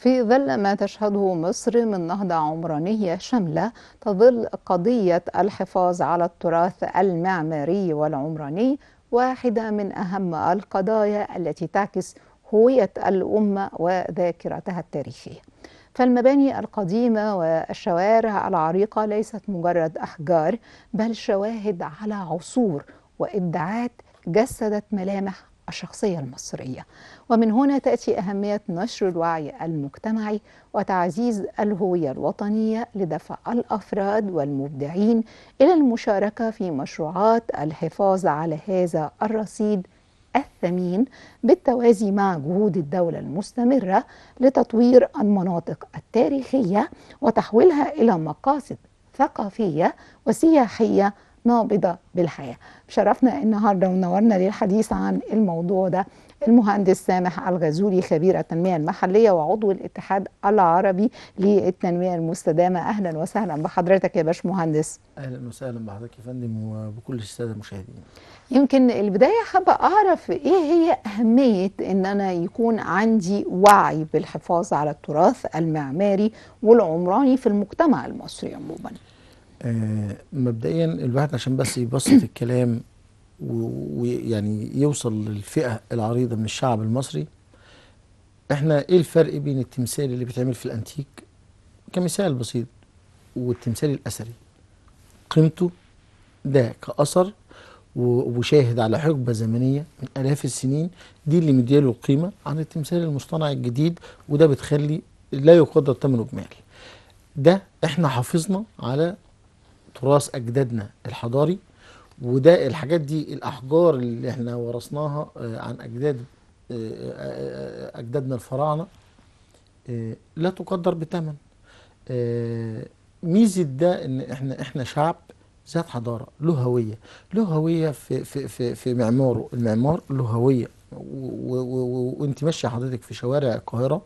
في ظل ما تشهده مصر من نهضة عمرانية شاملة، تظل قضية الحفاظ على التراث المعماري والعمراني واحدة من أهم القضايا التي تعكس هوية الأمة وذاكرتها التاريخية. فالمباني القديمة والشوارع العريقة ليست مجرد أحجار، بل شواهد على عصور وإبداعات جسدت ملامح الشخصية المصرية. ومن هنا تأتي أهمية نشر الوعي المجتمعي وتعزيز الهوية الوطنية لدفع الأفراد والمبدعين إلى المشاركة في مشروعات الحفاظ على هذا الرصيد الثمين، بالتوازي مع جهود الدولة المستمرة لتطوير المناطق التاريخية وتحويلها إلى مقاصد ثقافية وسياحية نابضة بالحياة. شرفنا النهاردة ونورنا للحديث عن الموضوع ده المهندس سامح الغزولي، خبير التنمية المحلية وعضو الاتحاد العربي للتنمية المستدامة. أهلا وسهلا بحضرتك يا باشمهندس. اهلا وسهلا بحضرتك يا فندم وبكل الساده المشاهدين. يمكن البداية حابة أعرف إيه هي أهمية إن أنا يكون عندي وعي بالحفاظ على التراث المعماري والعمراني في المجتمع المصري عموما. مبدئيا الواحد عشان بس يبسط الكلام ويعني يوصل للفئه العريضه من الشعب المصري. احنا ايه الفرق بين التمثال اللي بيتعمل في الانتيك كمثال بسيط والتمثال الاثري؟ قيمته ده كأثر وشاهد على حقبة زمنية من آلاف السنين، دي اللي مدياله القيمة عن التمثال المصطنع الجديد، وده بتخلي لا يقدر ثمنه بمال. ده احنا حافظنا على تراث أجدادنا الحضاري، وده الحاجات دي الأحجار اللي احنا ورثناها عن أجدادنا الفراعنة، لا تقدر بثمن. ميزة ده ان احنا شعب ذات حضاره، له هويه، له هويه في معماره. المعمار له هويه، وانت ماشيه حضرتك في شوارع القاهره.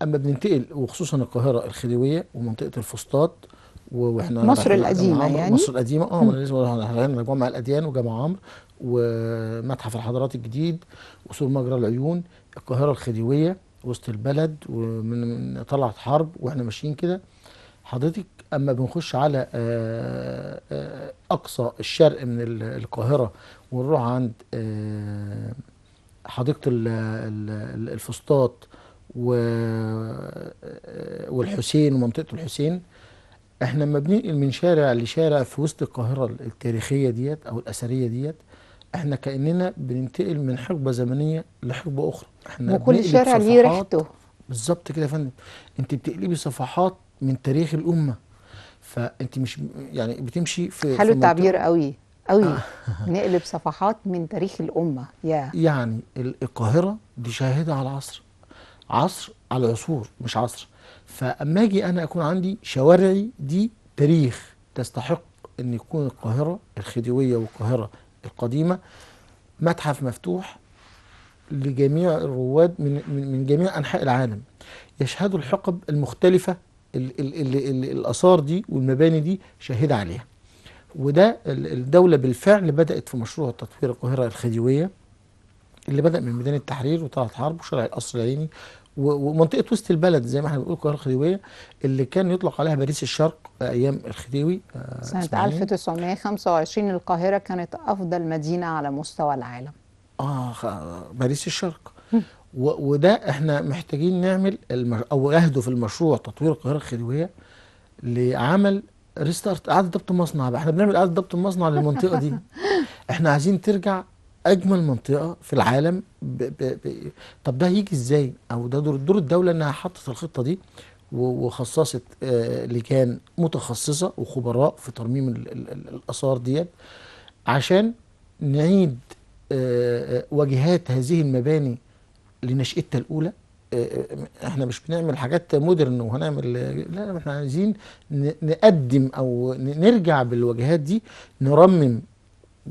اما بننتقل وخصوصا القاهره الخديويه ومنطقه الفسطاط، واحنا مصر رايحين على جامع القديمة عمرو، يعني. مصر القديمه. ما انا لازم رايحين على جامع الاديان وجامع عمرو ومتحف الحضارات الجديد وسور مجرى العيون. القاهره الخديويه وسط البلد ومن طلعت حرب واحنا ماشيين كده حضرتك. اما بنخش على اقصى الشرق من القاهره ونروح عند حديقه الفسطاط والحسين ومنطقه الحسين، احنا لما بننقل من شارع لشارع في وسط القاهره التاريخيه ديت او الاثريه ديت، احنا كاننا بننتقل من حقبه زمنيه لحقبه اخرى. احنا وكل بنقلب شارع ليه صفحات. ريحته. بالظبط كده يا فندم، انت بتقلبي صفحات من تاريخ الامه. فانت مش يعني بتمشي حلو في التعبير منطقه. قوي قوي. نقلب صفحات من تاريخ الأمة يا يعني القاهره دي شاهده على عصر، عصر على عصور مش عصر. فاما اجي انا اكون عندي شوارعي دي تاريخ تستحق ان يكون القاهره الخديويه والقاهره القديمه متحف مفتوح لجميع الرواد من جميع انحاء العالم، يشهدوا الحقب المختلفه اللي الاثار دي والمباني دي شاهده عليها. وده الدولة بالفعل بدأت في مشروع تطوير القاهرة الخديوية اللي بدأ من ميدان التحرير وطلعت حرب وشارع القصر العيني ومنطقة وسط البلد زي ما احنا بنقول القاهرة الخديوية، اللي كان يطلق عليها باريس الشرق أيام الخديوي سنة إسماعيل. 1925 القاهرة كانت أفضل مدينة على مستوى العالم. باريس الشرق. وده احنا محتاجين نعمل أو يهدف المشروع تطوير القاهرة الخديوية لعمل ريستارت، إعادة ضبط مصنع. بقى احنا بنعمل إعادة ضبط مصنع للمنطقة دي. احنا عايزين ترجع اجمل منطقه في العالم. طب ده هيجي ازاي؟ او ده دور الدوله انها حطت الخطه دي وخصصت لجان متخصصه وخبراء في ترميم الاثار ديت عشان نعيد واجهات هذه المباني لنشأتها الاولى. احنا مش بنعمل حاجات مودرن وهنعمل، لا احنا عايزين نقدم او نرجع بالواجهات دي، نرمم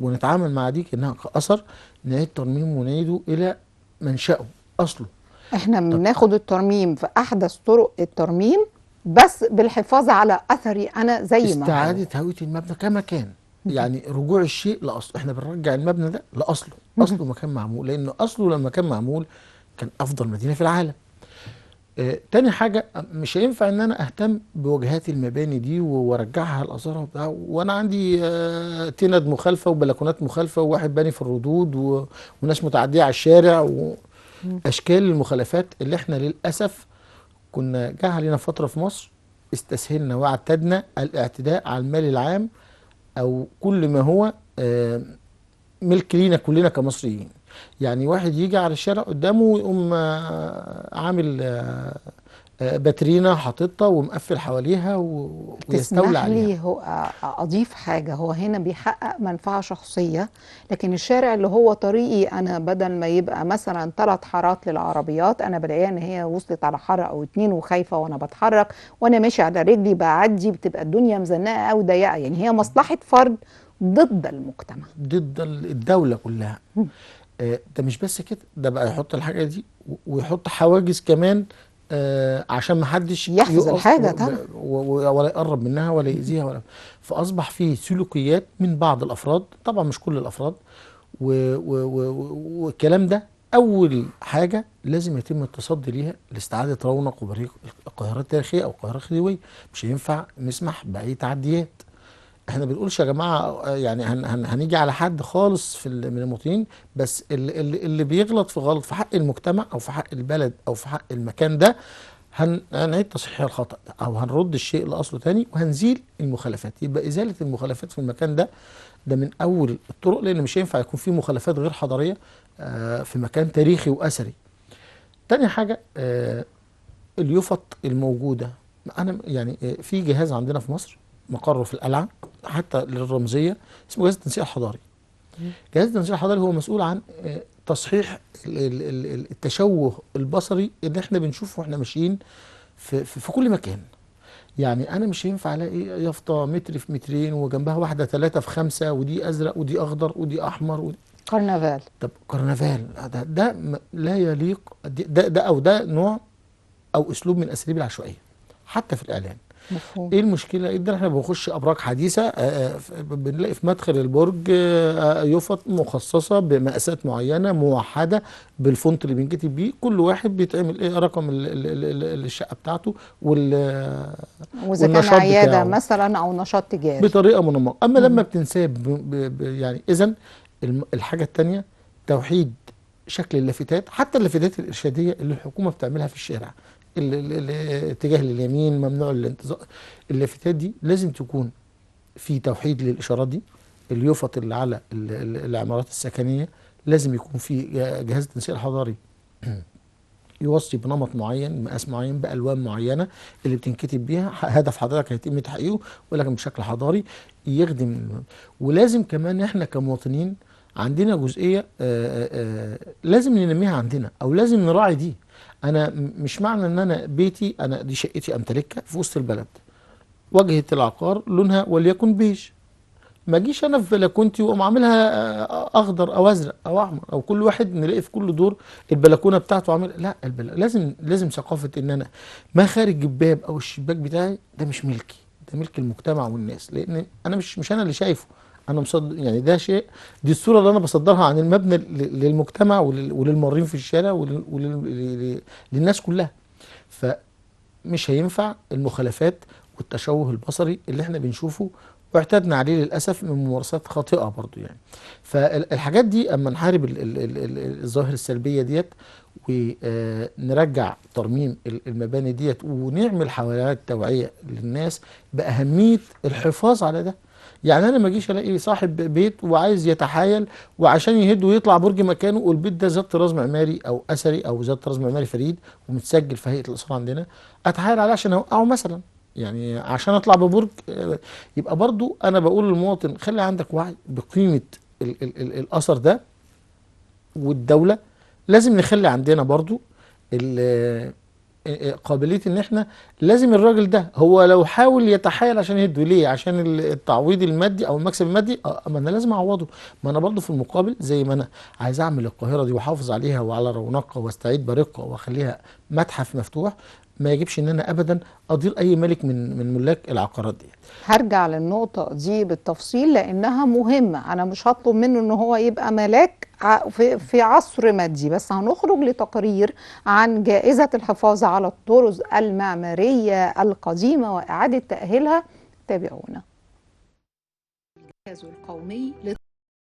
ونتعامل مع دي كأنها كأثر، نعيد ترميمه ونعيده إلى منشأه أصله. احنا طب بناخد الترميم في أحدث طرق الترميم، بس بالحفاظ على أثري أنا زي ما هو. استعادة هوية المبنى كما كان، يعني رجوع الشيء لأصله. احنا بنرجع المبنى ده لأصله، أصله ما كان معمول، لأنه أصله لما كان معمول كان أفضل مدينة في العالم. تاني حاجة، مش هينفع ان انا اهتم بواجهات المباني دي وارجعها الاثار وبتاع، وانا عندي تند مخالفة وبلكونات مخالفة وواحد باني في الردود وناس متعدية على الشارع، مم. واشكال المخالفات اللي احنا للأسف كنا جه علينا فترة في مصر استسهلنا واعتدنا الاعتداء على المال العام او كل ما هو ملك لينا كلنا كمصريين. يعني واحد يجي على الشارع قدامه ويقوم عامل باترينا حاططها ومقفل حواليها ويستولى تسمح عليها. لي هو أضيف حاجة، هو هنا بيحقق منفعة شخصية، لكن الشارع اللي هو طريقي أنا بدل ما يبقى مثلا 3 حارات للعربيات، أنا بلاقيها إن هي وصلت على حارة أو 2 وخايفة وأنا بتحرك وأنا ماشي على رجلي بعدي، بتبقى الدنيا مزنقة أو ضيقة. يعني هي مصلحة فرد ضد المجتمع، ضد الدولة كلها. ده مش بس كده، ده بقى يحط الحاجة دي ويحط حواجز كمان عشان ما حدش يحفظ يقف الحاجة طبعا. ولا يقرب منها ولا يأذيها فأصبح فيه سلوكيات من بعض الأفراد، طبعا مش كل الأفراد، والكلام ده أول حاجة لازم يتم التصدي ليها لاستعادة رونق وبريق القاهرة التاريخية أو القاهرة الخديوية. مش هينفع نسمح بأي تعديات. احنا بنقولش يا جماعه يعني هنيجي على حد خالص من المواطنين، بس اللي بيغلط في غلط في حق المجتمع او في حق البلد او في حق المكان ده هنعيد تصحيح الخطأ ده او هنرد الشيء لاصله تاني وهنزيل المخالفات. يبقى ازاله المخالفات في المكان ده من اول الطرق، لان مش هينفع يكون في مخالفات غير حضاريه في مكان تاريخي واثري. تاني حاجه اليفط الموجوده. انا يعني في جهاز عندنا في مصر مقره في القلعه حتى للرمزيه، اسمه جهاز التنسيق الحضاري. جهاز التنسيق الحضاري هو مسؤول عن تصحيح التشوه البصري اللي احنا بنشوفه واحنا ماشيين في كل مكان. يعني انا مش هينفع الاقي يافطه متر في مترين وجنبها واحده 3 في 5 ودي ازرق ودي اخضر ودي احمر كرنفال. طب كرنفال ده لا يليق. ده نوع او اسلوب من اساليب العشوائيه حتى في الاعلام. مفهوم. ايه المشكله؟ اذا احنا بنخش ابراج حديثه بنلاقي في مدخل البرج يفط مخصصه بمقاسات معينه موحده بالفونت اللي بينكتب بيه، كل واحد بيتعمل ايه رقم الشقه بتاعته واذا كان والنشاط عياده بتاعه مثلا او نشاط تجاري. بطريقه منمقه. اما لما مهم. بتنساب يعني اذا الحاجه الثانيه توحيد شكل اللافتات، حتى اللافتات الارشاديه اللي الحكومه بتعملها في الشارع، الاتجاه لليمين ممنوع الانتظار، اللافتات دي لازم تكون في توحيد للاشارات دي. اليوفط اللي على العمارات السكنيه لازم يكون في جهاز التنسيق الحضاري يوصي بنمط معين مقاس معين بالوان معينه اللي بتنكتب بيها هدف حضرتك هيتم تحقيقه، ولكن بشكل حضاري يخدم. ولازم كمان احنا كمواطنين عندنا جزئيه لازم ننميها عندنا او لازم نراعي دي. انا مش معنى ان انا بيتي انا دي شقتي امتلكها في وسط البلد، واجهه العقار لونها وليكن بيج، ما اجيش انا في بلكونتي واقوم عاملها اخضر او ازرق او احمر، او كل واحد نلاقي في كل دور البلكونه بتاعته عامل. لا لازم ثقافه ان انا ما خارج الباب او الشباك بتاعي ده مش ملكي، ده ملك المجتمع والناس، لان انا مش انا اللي شايفه، انا مصدر يعني ده شيء، دي الصوره اللي انا بصدرها عن المبنى للمجتمع وللمارين في الشارع وللناس كلها. فمش هينفع المخالفات والتشوه البصري اللي احنا بنشوفه واعتدنا عليه للاسف من ممارسات خاطئه برضو يعني. فالحاجات دي اما نحارب الظواهر السلبيه ديت ونرجع ترميم المباني ديت ونعمل حملات توعيه للناس باهميه الحفاظ على ده. يعني انا ما اجيش الاقي صاحب بيت وعايز يتحايل وعشان يهد ويطلع برج مكانه والبيت ده ذات طراز معماري او اثري او ذات طراز معماري فريد ومتسجل في هيئه الاثار عندنا، اتحايل عليه عشان اوقعه مثلا، يعني عشان اطلع ببرج. يبقى برضو انا بقول للمواطن خلي عندك وعي بقيمة الاثر ده، والدولة لازم نخلي عندنا برضو قابلية ان احنا لازم الراجل ده هو لو حاول يتحايل عشان يهده ليه عشان التعويض المادي او المكسب المادي، ما انا لازم اعوضه. ما انا برضو في المقابل زي ما انا عايز اعمل القاهرة دي واحافظ عليها وعلى رونقها واستعيد بريقها واخليها متحف مفتوح، ما يجبش ان انا ابدا اضير اي ملك من ملاك العقارات دي. هرجع للنقطة دي بالتفصيل لأنها مهمة. أنا مش هطلب منه إن هو يبقى ملاك في عصر مادي، بس هنخرج لتقرير عن جائزة الحفاظ على الطرز المعمارية القديمة وإعادة تأهيلها. تابعونا. الجهاز القومي